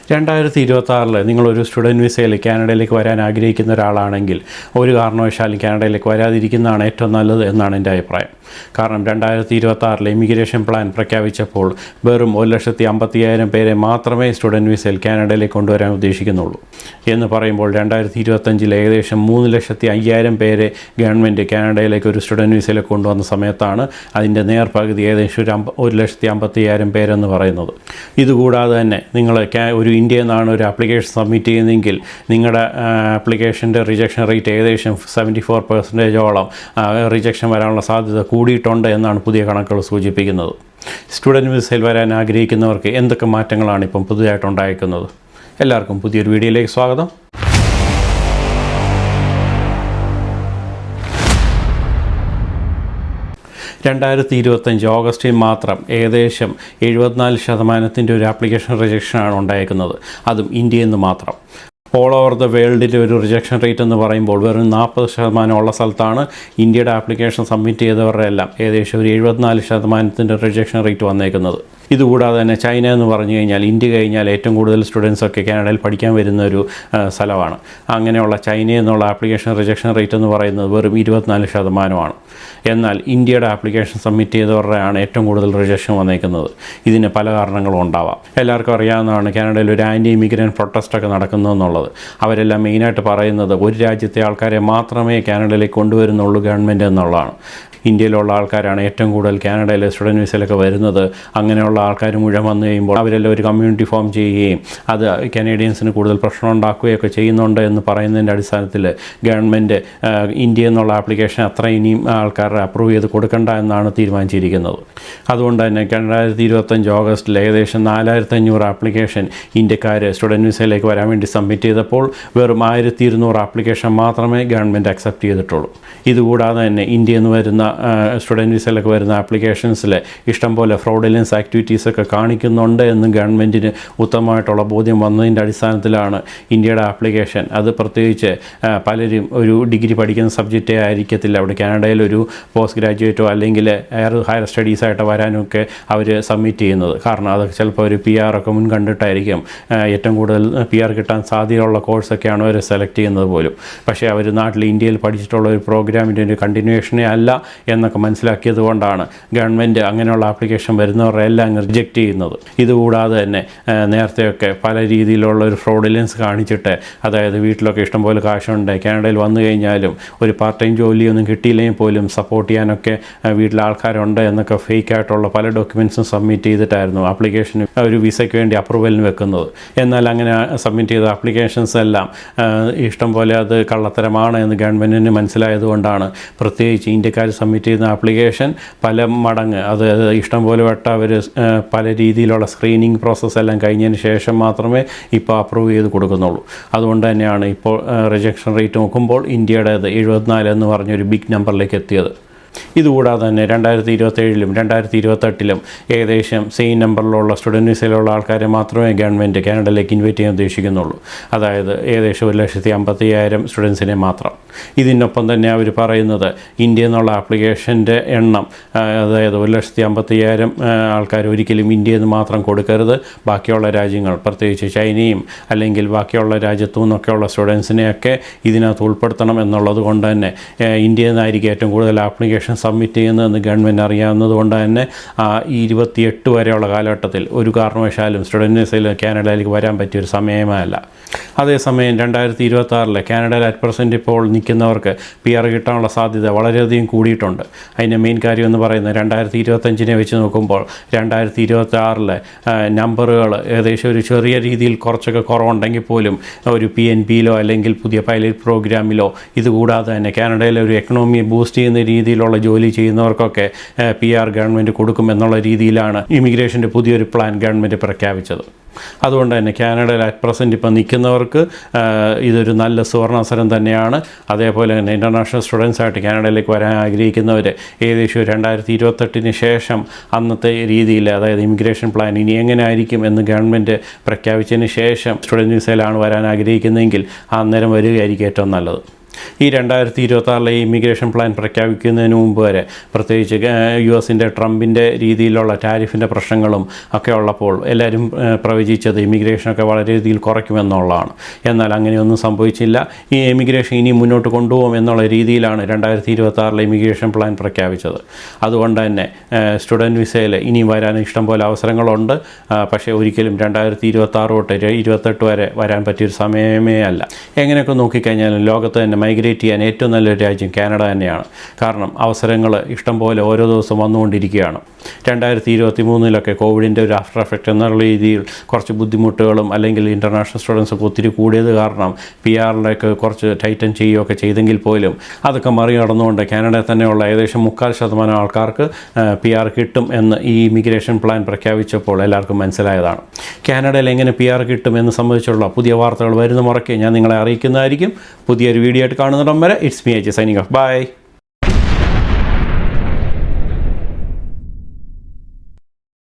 2026 നിങ്ങളൊരു സ്റ്റുഡൻറ്റ് വിസയിൽ കാനഡയിലേക്ക് വരാൻ ആഗ്രഹിക്കുന്ന ഒരാളാണെങ്കിൽ ഒരു കാരണവശാലും കാനഡയിലേക്ക് വരാതിരിക്കുന്നതാണ് ഏറ്റവും നല്ലത് എന്നാണ് എൻ്റെ അഭിപ്രായം. കാരണം 2026 ഇമിഗ്രേഷൻ പ്ലാൻ പ്രഖ്യാപിച്ചപ്പോൾ വെറും 1,50,000 പേരെ മാത്രമേ സ്റ്റുഡൻറ്റ് വിസയിൽ കാനഡയിലേക്ക് കൊണ്ടുവരാൻ ഉദ്ദേശിക്കുന്നുള്ളൂ. എന്ന് പറയുമ്പോൾ 2025 ഏകദേശം 3,05,000 പേരെ ഗവൺമെൻറ് കാനഡയിലേക്ക് ഒരു സ്റ്റുഡൻറ്റ് വിസയിലേക്ക് കൊണ്ടുവന്ന സമയത്താണ് അതിൻ്റെ നേർപകുതി ഏകദേശം 1,50,000 പേരെന്ന് പറയുന്നത്. ഇതുകൂടാതെ തന്നെ നിങ്ങൾ ഒരു ഇന്ത്യയിൽ നിന്നാണ് ഒരു ആപ്ലിക്കേഷൻ സബ്മിറ്റ് ചെയ്യുന്നതെങ്കിൽ നിങ്ങളുടെ ആപ്ലിക്കേഷൻ്റെ റിജക്ഷൻ റേറ്റ് ഏകദേശം 74% റിജക്ഷൻ വരാനുള്ള സാധ്യത കൂടിയിട്ടുണ്ട് എന്നാണ് പുതിയ കണക്കുകൾ സൂചിപ്പിക്കുന്നത്. സ്റ്റുഡൻറ്റ് വിസയിൽ വരാൻ ആഗ്രഹിക്കുന്നവർക്ക് എന്തൊക്കെ മാറ്റങ്ങളാണ് ഇപ്പം പുതിയതായിട്ടുണ്ടായിരിക്കുന്നത്? എല്ലാവർക്കും പുതിയൊരു വീഡിയോയിലേക്ക് സ്വാഗതം. ഓഗസ്റ്റിൽ മാത്രം ഏകദേശം 74% ഒരു ആപ്ലിക്കേഷൻ റിജക്ഷനാണ് ഉണ്ടായിരിക്കുന്നത്. അതും ഇന്ത്യയിൽ നിന്ന് മാത്രം. ഓൾ ഓവർ ദ വേൾഡിലെ ഒരു റിജക്ഷൻ റേറ്റ് എന്ന് പറയുമ്പോൾ വെറും 40% ഉള്ള സ്ഥലത്താണ് ഇന്ത്യയുടെ ആപ്ലിക്കേഷൻ സബ്മിറ്റ് ചെയ്തവരുടെ എല്ലാം ഏകദേശം ഒരു 74% റിജക്ഷൻ റേറ്റ് വന്നേക്കുന്നത്. ഇതുകൂടാതെ തന്നെ ചൈന എന്ന് പറഞ്ഞു കഴിഞ്ഞാൽ ഇന്ത്യ കഴിഞ്ഞാൽ ഏറ്റവും കൂടുതൽ സ്റ്റുഡൻസൊക്കെ കാനഡയിൽ പഠിക്കാൻ വരുന്ന ഒരു സ്ഥലമാണ്. അങ്ങനെയുള്ള ചൈനയിൽ നിന്നുള്ള ആപ്ലിക്കേഷൻ റിജക്ഷൻ റേറ്റ് എന്ന് പറയുന്നത് വെറും 24%. എന്നാൽ ഇന്ത്യയുടെ ആപ്ലിക്കേഷൻ സബ്മിറ്റ് ചെയ്തവരുടെയാണ് ഏറ്റവും കൂടുതൽ റിജക്ഷൻ വന്നേക്കുന്നത്. ഇതിന് പല കാരണങ്ങളും ഉണ്ടാവാം. എല്ലാവർക്കും അറിയാവുന്നതാണ് കാനഡയിൽ ഒരു ആൻറ്റി ഇമിഗ്രൻറ്റ് പ്രൊട്ടസ്റ്റൊക്കെ നടക്കുന്നു എന്നുള്ളത്. അവരെല്ലാം മെയിനായിട്ട് പറയുന്നത് ഒരു രാജ്യത്തെ ആൾക്കാരെ മാത്രമേ കാനഡയിലേക്ക് കൊണ്ടുവരുന്നുള്ളൂ ഗവൺമെൻറ് എന്നുള്ളതാണ്. ഇന്ത്യയിലുള്ള ആൾക്കാരാണ് ഏറ്റവും കൂടുതൽ കാനഡയിലെ സ്റ്റുഡൻറ്റ് വിസയിലൊക്കെ വരുന്നത്. അങ്ങനെയുള്ള ആൾക്കാർ മുഴുവൻ വന്നു കഴിയുമ്പോൾ അവരെല്ലാം ഒരു കമ്മ്യൂണിറ്റി ഫോം ചെയ്യുകയും അത് കനേഡിയൻസിന് കൂടുതൽ പ്രശ്നം ഉണ്ടാക്കുകയൊക്കെ ചെയ്യുന്നുണ്ട് എന്ന് പറയുന്നതിൻ്റെ അടിസ്ഥാനത്തിൽ ഗവൺമെൻറ് ഇന്ത്യയിൽ നിന്നുള്ള ആപ്ലിക്കേഷൻ അത്ര ഇനിയും ആൾക്കാരെ അപ്രൂവ് ചെയ്ത് കൊടുക്കണ്ട എന്നാണ് തീരുമാനിച്ചിരിക്കുന്നത്. അതുകൊണ്ട് തന്നെ 2025 ഓഗസ്റ്റിൽ ഏകദേശം 4,500 ആപ്ലിക്കേഷൻ ഇന്ത്യക്കാർ സ്റ്റുഡൻറ്റ് വിസയിലേക്ക് വരാൻ വേണ്ടി സബ്മിറ്റ് ചെയ്തപ്പോൾ വെറും 1,200 ആപ്ലിക്കേഷൻ മാത്രമേ ഗവൺമെൻറ് അക്സെപ്റ്റ് ചെയ്തിട്ടുള്ളൂ. ഇതുകൂടാതെ തന്നെ ഇന്ത്യയിൽ നിന്ന് വരുന്ന സ്റ്റുഡൻറ്റ് വിസയിലൊക്കെ വരുന്ന ആപ്ലിക്കേഷൻസിൽ ഇഷ്ടംപോലെ ഫ്രോഡുലൻസ് ആക്ടിവിറ്റീസൊക്കെ കാണിക്കുന്നുണ്ട് എന്ന് ഗവൺമെൻറ്റിന് ഉത്തമമായിട്ടുള്ള ബോധ്യം വന്നതിൻ്റെ അടിസ്ഥാനത്തിലാണ് ഇന്ത്യയുടെ ആപ്ലിക്കേഷൻ, അത് പ്രത്യേകിച്ച് പലരും ഒരു ഡിഗ്രി പഠിക്കുന്ന സബ്ജക്റ്റേ ആയിരിക്കത്തില്ല അവിടെ കാനഡയിൽ ഒരു പോസ്റ്റ് ഗ്രാജുവേറ്റോ അല്ലെങ്കിൽ ഹയർ സ്റ്റഡീസായിട്ട് വരാനൊക്കെ അവർ സബ്മിറ്റ് ചെയ്യുന്നത്. കാരണം അതൊക്കെ ചിലപ്പോൾ ഒരു PR ഒക്കെ മുൻ കണ്ടിട്ടായിരിക്കും ഏറ്റവും കൂടുതൽ PR കിട്ടാൻ സാധ്യതയുള്ള കോഴ്സൊക്കെയാണ് അവർ സെലക്ട് ചെയ്യുന്നത് പോലും. പക്ഷേ അവർ നാട്ടിൽ ഇന്ത്യയിൽ പഠിച്ചിട്ടുള്ള ഒരു പ്രോഗ്രാമിൻ്റെ ഒരു കണ്ടിന്യൂഷനേ അല്ല എന്നൊക്കെ മനസ്സിലാക്കിയത് കൊണ്ടാണ് ഗവൺമെൻറ് അങ്ങനെയുള്ള ആപ്ലിക്കേഷൻ വരുന്നവരെ എല്ലാം റിജക്റ്റ് ചെയ്യുന്നത്. ഇതുകൂടാതെ തന്നെ നേരത്തെയൊക്കെ പല രീതിയിലുള്ള ഒരു ഫ്രോഡുലൻസ് കാണിച്ചിട്ട്, അതായത് വീട്ടിലൊക്കെ ഇഷ്ടംപോലെ കാശുണ്ട്, കാനഡയിൽ വന്നു കഴിഞ്ഞാലും ഒരു പാർട്ട് ടൈം ജോലിയൊന്നും കിട്ടിയില്ലെങ്കിൽ പോലും സപ്പോർട്ട് ചെയ്യാനൊക്കെ വീട്ടിലെ ആൾക്കാരുണ്ട് എന്നൊക്കെ ഫേക്കായിട്ടുള്ള പല ഡോക്യുമെൻറ്റ്സും സബ്മിറ്റ് ചെയ്തിട്ടായിരുന്നു ആപ്ലിക്കേഷന് ഒരു വിസയ്ക്ക് വേണ്ടി അപ്രൂവലിന് വെക്കുന്നത്. എന്നാൽ അങ്ങനെ സബ്മിറ്റ് ചെയ്ത ആപ്ലിക്കേഷൻസ് എല്ലാം ഇഷ്ടംപോലെ അത് കള്ളത്തരമാണ് എന്ന് ഗവൺമെൻറ്റിന് മനസ്സിലായതുകൊണ്ടാണ് പ്രത്യേകിച്ച് ഇന്ത്യക്കാർ സബ്മിറ്റ് ചെയ്യുന്ന ആപ്ലിക്കേഷൻ പല മടങ്ങ് അത് ഇഷ്ടംപോലെ വട്ടം അവർ പല രീതിയിലുള്ള സ്ക്രീനിങ് പ്രോസസ്സ് എല്ലാം കഴിഞ്ഞതിന് ശേഷം മാത്രമേ ഇപ്പോൾ അപ്രൂവ് ചെയ്ത് കൊടുക്കുന്നുള്ളൂ. അതുകൊണ്ട് തന്നെയാണ് ഇപ്പോൾ റിജക്ഷൻ റേറ്റ് നോക്കുമ്പോൾ ഇന്ത്യയുടേത് 74 എന്ന് പറഞ്ഞൊരു ബിഗ് നമ്പറിലേക്ക് എത്തിയത്. ഇതുകൂടാതെ തന്നെ 2027-ലും 2028-ലും ഏകദേശം സെയിം നമ്പറിലുള്ള സ്റ്റുഡൻറ്റ് വിസയിലുള്ള ആൾക്കാരെ മാത്രമേ ഗവൺമെൻറ് കാനഡയിലേക്ക് ഇൻവൈറ്റ് ചെയ്യാൻ ഉദ്ദേശിക്കുന്നുള്ളൂ. അതായത് ഏകദേശം 1,50,000 സ്റ്റുഡൻസിനെ മാത്രം. ഇതിനൊപ്പം തന്നെ അവർ പറയുന്നത് ഇന്ത്യയിൽ നിന്നുള്ള ആപ്ലിക്കേഷൻ്റെ എണ്ണം, അതായത് 1,50,000 ആൾക്കാർ ഒരിക്കലും ഇന്ത്യയിൽ നിന്ന് മാത്രം കൊടുക്കരുത്, ബാക്കിയുള്ള രാജ്യങ്ങൾ പ്രത്യേകിച്ച് ചൈനയും അല്ലെങ്കിൽ ബാക്കിയുള്ള രാജ്യത്തു നിന്നൊക്കെയുള്ള സ്റ്റുഡൻസിനെയൊക്കെ ഇതിനകത്ത് ഉൾപ്പെടുത്തണം എന്നുള്ളത് കൊണ്ട് തന്നെ ഇന്ത്യയിൽ നിന്നായിരിക്കും ഏറ്റവും കൂടുതൽ ആപ്ലിക്കേഷൻ സബ്മിറ്റ് ചെയ്യുന്നതെന്ന് ഗവൺമെൻറ് അറിയാവുന്നത് കൊണ്ട് തന്നെ ഈ 28 വരെയുള്ള കാലഘട്ടത്തിൽ ഒരു കാരണവശാലും സ്റ്റുഡൻറ്റ് വിസയിൽ കാനഡയിലേക്ക് വരാൻ പറ്റിയൊരു സമയമേ അല്ല. അതേസമയം 2026 കാനഡയിൽ അറ്റ് പ്രസൻറ്റ് ഇപ്പോൾ നിൽക്കുന്നവർക്ക് PR കിട്ടാനുള്ള സാധ്യത വളരെയധികം കൂടിയിട്ടുണ്ട്. അതിൻ്റെ മെയിൻ കാര്യം എന്ന് പറയുന്നത് 2025-നെ വെച്ച് നോക്കുമ്പോൾ 2026 നമ്പറുകൾ ഏകദേശം ഒരു ചെറിയ രീതിയിൽ കുറച്ചൊക്കെ കുറവുണ്ടെങ്കിൽ പോലും ഒരു PNP-ലോ അല്ലെങ്കിൽ പുതിയ പൈലറ്റ് പ്രോഗ്രാമിലോ ഇതുകൂടാതെ തന്നെ കാനഡയിലെ ഒരു എക്കണോമിയെ ബൂസ്റ്റ് ചെയ്യുന്ന രീതിയിലുള്ള ജോലി ചെയ്യുന്നവർക്കൊക്കെ PR ഗവൺമെൻറ് കൊടുക്കും എന്നുള്ള രീതിയിലാണ് ഇമിഗ്രേഷൻ്റെ പുതിയൊരു പ്ലാൻ ഗവൺമെൻറ് പ്രഖ്യാപിച്ചത്. അതുകൊണ്ട് തന്നെ കാനഡയിൽ അറ്റ് പ്രസൻറ്റ് ഇപ്പോൾ നിൽക്കുന്നവർക്ക് ഇതൊരു നല്ല സുവർണാവസരം തന്നെയാണ്. അതേപോലെ തന്നെ ഇൻ്റർനാഷണൽ സ്റ്റുഡൻസായിട്ട് കാനഡയിലേക്ക് വരാൻ ആഗ്രഹിക്കുന്നവർ ഏകദേശം 2028-ന് ശേഷം അന്നത്തെ രീതിയിൽ, അതായത് ഇമിഗ്രേഷൻ പ്ലാൻ ഇനി എങ്ങനെ ആയിരിക്കും എന്ന് ഗവൺമെൻറ് പ്രഖ്യാപിച്ചതിന് ശേഷം സ്റ്റുഡൻറ്റ് വിസയിലാണ് വരാൻ ആഗ്രഹിക്കുന്നതെങ്കിൽ അന്നേരം വരികയായിരിക്കും ഏറ്റവും നല്ലത്. ഈ 2026 ഇമിഗ്രേഷൻ പ്ലാൻ പ്രഖ്യാപിക്കുന്നതിന് മുമ്പ് വരെ പ്രത്യേകിച്ച് US-ൻ്റെ ട്രംപിൻ്റെ രീതിയിലുള്ള ടാരിഫിൻ്റെ പ്രശ്നങ്ങളും ഒക്കെ ഉള്ളപ്പോൾ എല്ലാവരും പ്രവചിച്ചത് ഇമിഗ്രേഷനൊക്കെ വളരെ രീതിയിൽ കുറയ്ക്കുമെന്നുള്ളതാണ്. എന്നാൽ അങ്ങനെയൊന്നും സംഭവിച്ചില്ല. ഈ ഇമിഗ്രേഷൻ ഇനി മുന്നോട്ട് കൊണ്ടുപോകും എന്നുള്ള രീതിയിലാണ് 2026 ഇമിഗ്രേഷൻ പ്ലാൻ പ്രഖ്യാപിച്ചത്. അതുകൊണ്ട് തന്നെ സ്റ്റുഡൻറ്റ് വിസയിൽ ഇനി വരാൻ ഇഷ്ടംപോലെ അവസരങ്ങളുണ്ട്. പക്ഷേ ഒരിക്കലും 2026 തൊട്ട് 2028 വരെ വരാൻ പറ്റിയൊരു സമയമേ അല്ല. എങ്ങനെയൊക്കെ നോക്കിക്കഴിഞ്ഞാലും ലോകത്ത് തന്നെ മൈഗ്രേറ്റ് ചെയ്യാൻ ഏറ്റവും നല്ലൊരു രാജ്യം കാനഡ തന്നെയാണ്. കാരണം അവസരങ്ങൾ ഇഷ്ടംപോലെ ഓരോ ദിവസം വന്നുകൊണ്ടിരിക്കുകയാണ്. 2023 കോവിഡിൻ്റെ ഒരു ആഫ്റ്റർ എഫക്റ്റ് എന്നുള്ള രീതിയിൽ കുറച്ച് ബുദ്ധിമുട്ടുകളും അല്ലെങ്കിൽ ഇൻ്റർനാഷണൽ സ്റ്റുഡൻസൊക്കെ ഒത്തിരി കൂടിയത് കാരണം PR-ലേക്ക് കുറച്ച് ടൈറ്റൻ ചെയ്യുകയൊക്കെ ചെയ്തെങ്കിൽ പോലും അതൊക്കെ മറികടന്നുകൊണ്ട് കാനഡയിൽ തന്നെയുള്ള ഏകദേശം 3/4% ആൾക്കാർക്ക് PR കിട്ടും എന്ന് ഈ ഇമിഗ്രേഷൻ പ്ലാൻ പ്രഖ്യാപിച്ചപ്പോൾ എല്ലാവർക്കും മനസ്സിലായതാണ്. കാനഡയിൽ എങ്ങനെ PR കിട്ടും എന്ന് സംബന്ധിച്ചുള്ള പുതിയ വാർത്തകൾ വരുന്ന മുറയ്ക്ക് ഞാൻ നിങ്ങളെ അറിയിക്കുന്നതായിരിക്കും. പുതിയൊരു വീഡിയോ ആയിട്ട് കാണുന്നിടം വരെ it's me AJ signing off. By.